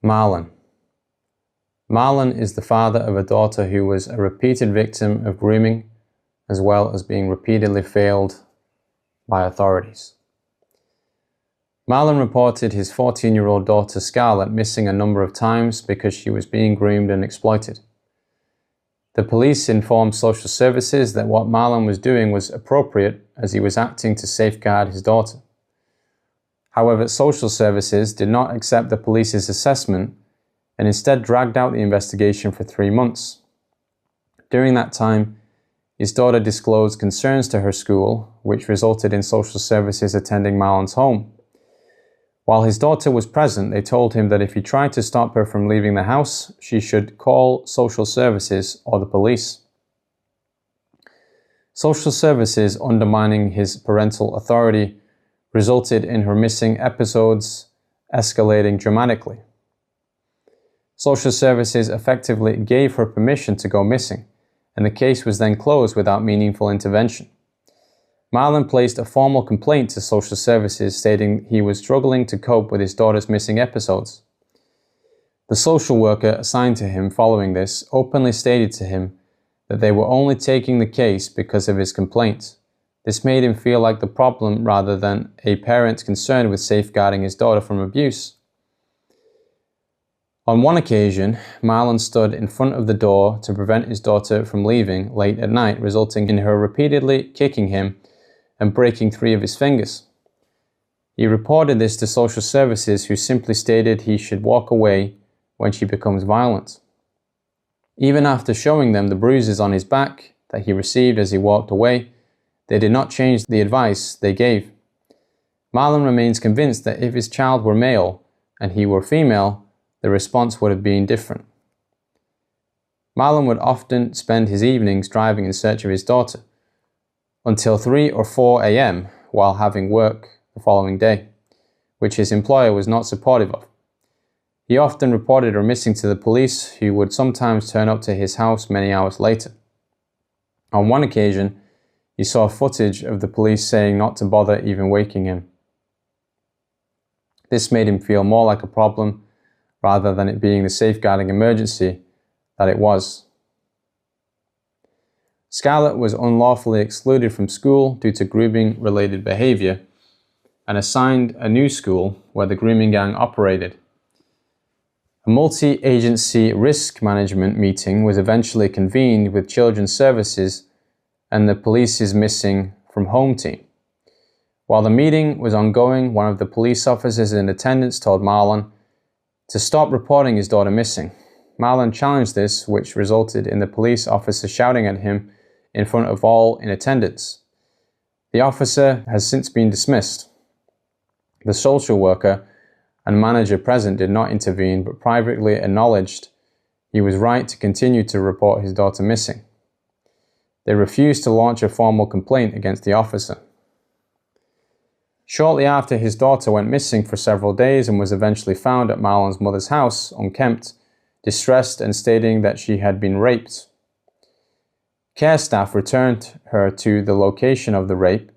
Marlon. Marlon is the father of a daughter who was a repeated victim of grooming, as well as being repeatedly failed by authorities. Marlon reported his 14-year-old daughter Scarlett missing a number of times because she was being groomed and exploited. The police informed social services that what Marlon was doing was appropriate as he was acting to safeguard his daughter. However, social services did not accept the police's assessment and instead dragged out the investigation for 3 months. During that time, his daughter disclosed concerns to her school, which resulted in social services attending Marlon's home. While his daughter was present, they told him that if he tried to stop her from leaving the house, she should call social services or the police. Social services undermining his parental authority resulted in her missing episodes escalating dramatically. Social services effectively gave her permission to go missing, and the case was then closed without meaningful intervention. Marlon placed a formal complaint to social services stating he was struggling to cope with his daughter's missing episodes. The social worker assigned to him following this openly stated to him that they were only taking the case because of his complaint. This made him feel like the problem rather than a parent concerned with safeguarding his daughter from abuse. On one occasion, Marlon stood in front of the door to prevent his daughter from leaving late at night, resulting in her repeatedly kicking him and breaking 3 of his fingers. He reported this to social services, who simply stated he should walk away when she becomes violent. Even after showing them the bruises on his back that he received as he walked away, they did not change the advice they gave. Marlon remains convinced that if his child were male and he were female, the response would have been different. Marlon would often spend his evenings driving in search of his daughter, until 3 or 4 a.m. while having work the following day, which his employer was not supportive of. He often reported her missing to the police, who would sometimes turn up to his house many hours later. On one occasion, he saw footage of the police saying not to bother even waking him. This made him feel more like a problem rather than it being the safeguarding emergency that it was. Scarlett was unlawfully excluded from school due to grooming-related behavior and assigned a new school where the grooming gang operated. A multi-agency risk management meeting was eventually convened with Children's Services and the police's missing from home team. While the meeting was ongoing, one of the police officers in attendance told Marlon to stop reporting his daughter missing. Marlon challenged this, which resulted in the police officer shouting at him in front of all in attendance. The officer has since been dismissed. The social worker and manager present did not intervene, but privately acknowledged he was right to continue to report his daughter missing. They refused to launch a formal complaint against the officer. Shortly after, his daughter went missing for several days and was eventually found at Marlon's mother's house, unkempt, distressed and stating that she had been raped. Care staff returned her to the location of the rape,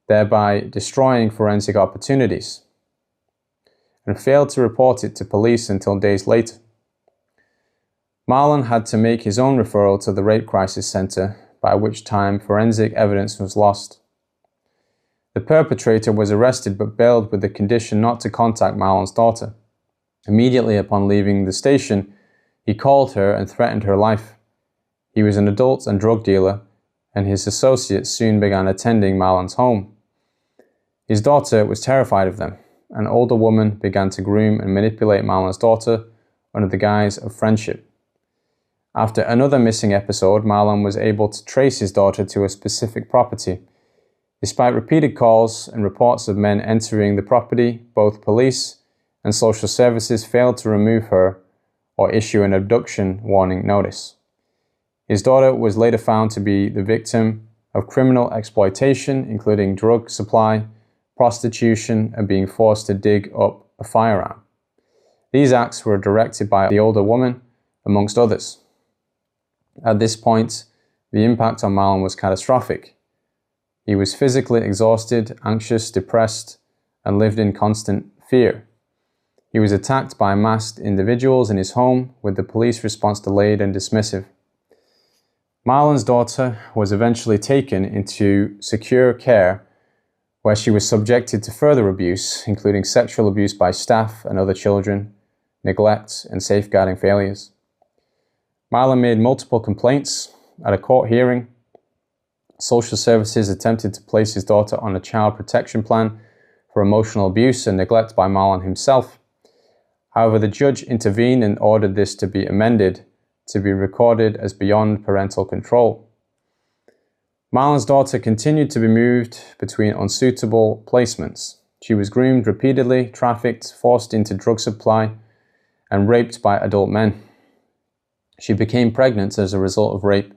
thereby destroying forensic opportunities, and failed to report it to police until days later. Marlon had to make his own referral to the Rape Crisis Center, by which time forensic evidence was lost. The perpetrator was arrested but bailed with the condition not to contact Marlon's daughter. Immediately upon leaving the station, he called her and threatened her life. He was an adult and drug dealer, and his associates soon began attending Marlon's home. His daughter was terrified of them. An older woman began to groom and manipulate Marlon's daughter under the guise of friendship. After another missing episode, Marlon was able to trace his daughter to a specific property. Despite repeated calls and reports of men entering the property, both police and social services failed to remove her or issue an abduction warning notice. His daughter was later found to be the victim of criminal exploitation, including drug supply, prostitution, and being forced to dig up a firearm. These acts were directed by the older woman, amongst others. At this point, the impact on Marlon was catastrophic. He was physically exhausted, anxious, depressed, and lived in constant fear. He was attacked by masked individuals in his home, with the police response delayed and dismissive. Marlon's daughter was eventually taken into secure care, where she was subjected to further abuse, including sexual abuse by staff and other children, neglect, and safeguarding failures. Marlon made multiple complaints. At a court hearing, social services attempted to place his daughter on a child protection plan for emotional abuse and neglect by Marlon himself. However, the judge intervened and ordered this to be amended to be recorded as beyond parental control. Marlon's daughter continued to be moved between unsuitable placements. She was groomed repeatedly, trafficked, forced into drug supply, and raped by adult men. She became pregnant as a result of rape.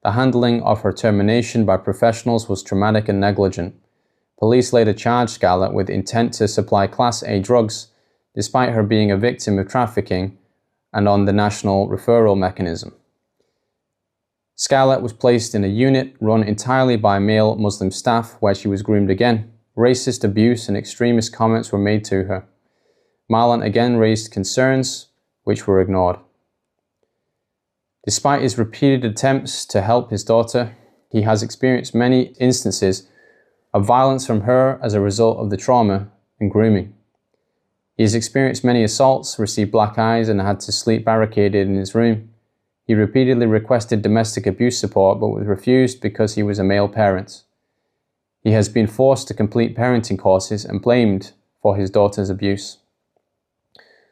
The handling of her termination by professionals was traumatic and negligent. Police later charged Scarlett with intent to supply Class A drugs, despite her being a victim of trafficking and on the national referral mechanism. Scarlett was placed in a unit run entirely by male Muslim staff, where she was groomed again. Racist abuse and extremist comments were made to her. Marlon again raised concerns, which were ignored. Despite his repeated attempts to help his daughter, he has experienced many instances of violence from her as a result of the trauma and grooming. He has experienced many assaults, received black eyes, and had to sleep barricaded in his room. He repeatedly requested domestic abuse support, but was refused because he was a male parent. He has been forced to complete parenting courses and blamed for his daughter's abuse.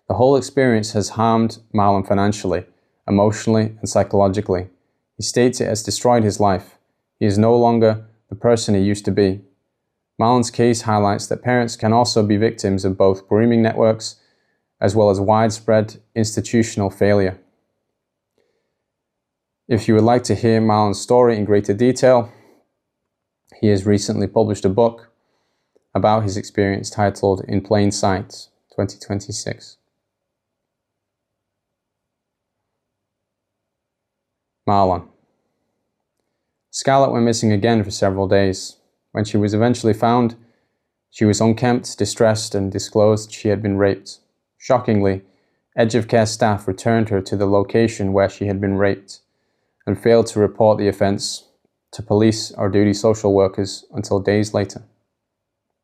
The whole experience has harmed Marlon financially, emotionally, and psychologically. He states it has destroyed his life. He is no longer the person he used to be. Marlon's case highlights that parents can also be victims of both grooming networks as well as widespread institutional failure. If you would like to hear Marlon's story in greater detail, he has recently published a book about his experience titled In Plain Sight, 2026. Marlon. Scarlett went missing again for several days. When she was eventually found, she was unkempt, distressed, and disclosed she had been raped. Shockingly, Edge of Care staff returned her to the location where she had been raped and failed to report the offense to police or duty social workers until days later.